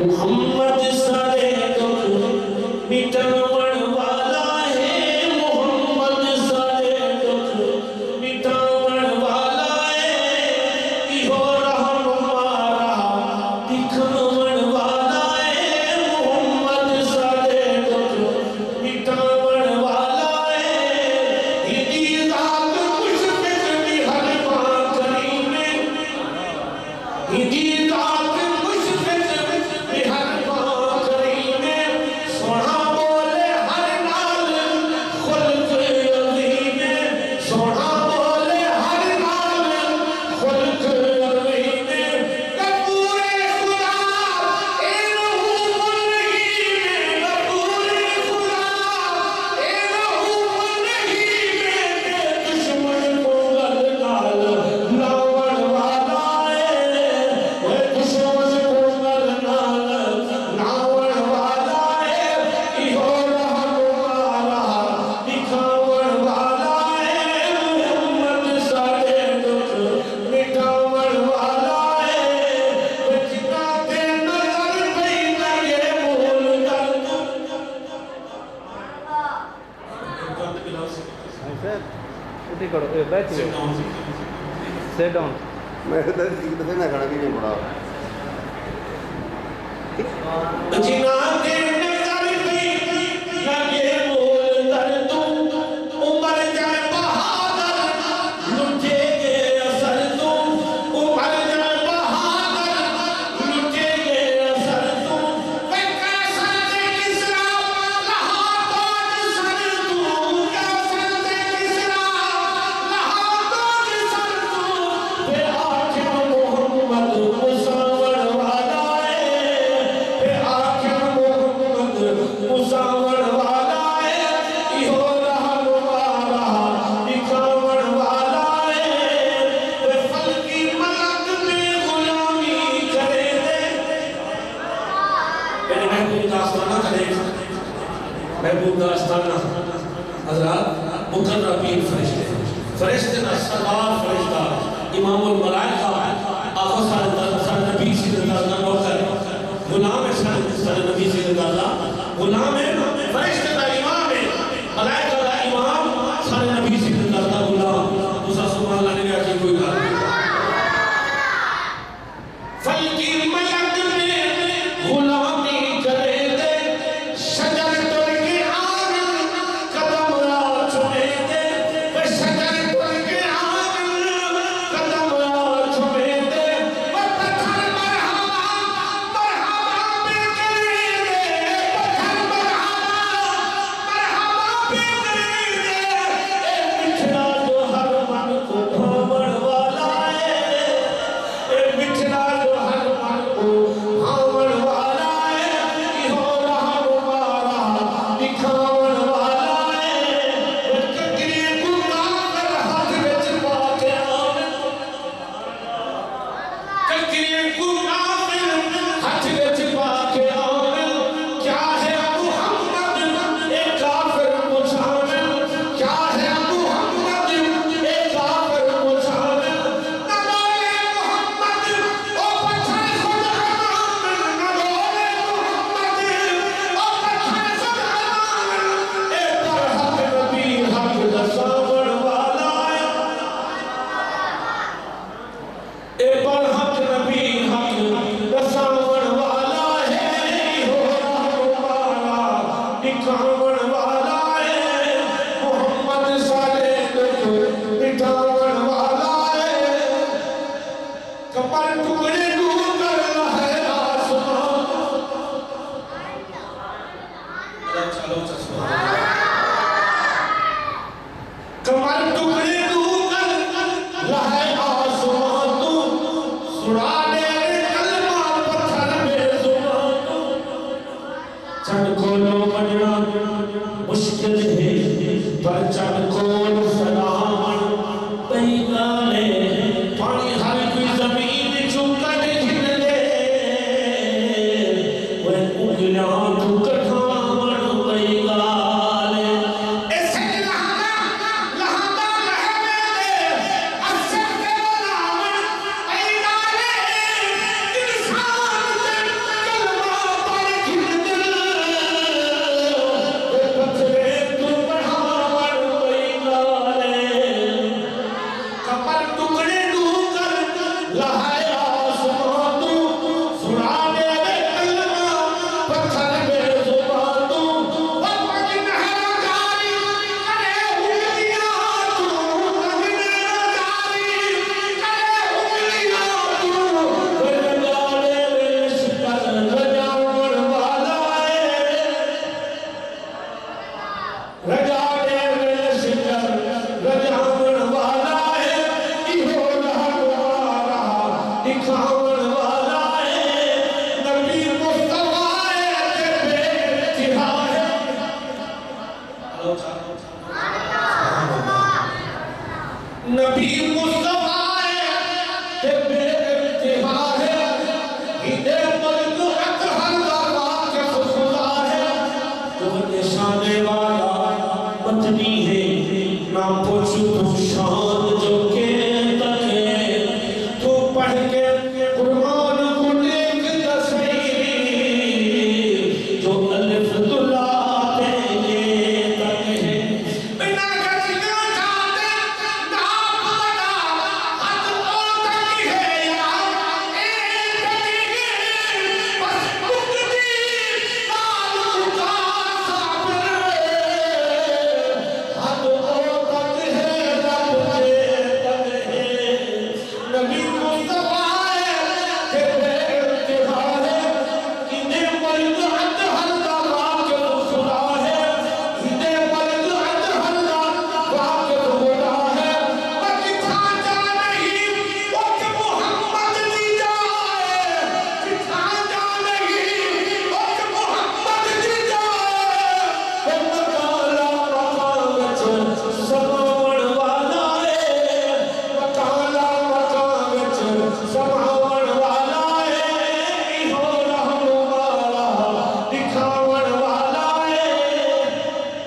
محمد سارے دکھ مٹاون والا ہے محمد سارے دکھ مٹاون والا ہے ایہو رہنما راہ دکھاون والا ہے محمد سارے دکھ مٹاون والا ہے ہدی ذات مشفق بھی ہر ماں کریم ہدی ذات Sit down. میں دفعہ نہ کھڑا بھی نہیں پڑا محبوب داستانہ حضرات مقربین فرشتے فرشتے نا سردار فرشتہ امام الملائکہ آقا سر نبی صلی اللہ علیہ وسلم غلام سر نبی صلی اللہ علیہ وسلم غلام فرشتے دا امام ملائکہ دا امام سر نبی صلی اللہ علیہ وسلم غلام دوسرا سبحان اللہ نے کہا کہ کوئی گھر فلکی ملک میں غلامی کرے مشکل ہے پر چڑھ کھول سلام پیغالے پانی ہر کوئی زمین چھکٹ جھل دے وہ انگلیاں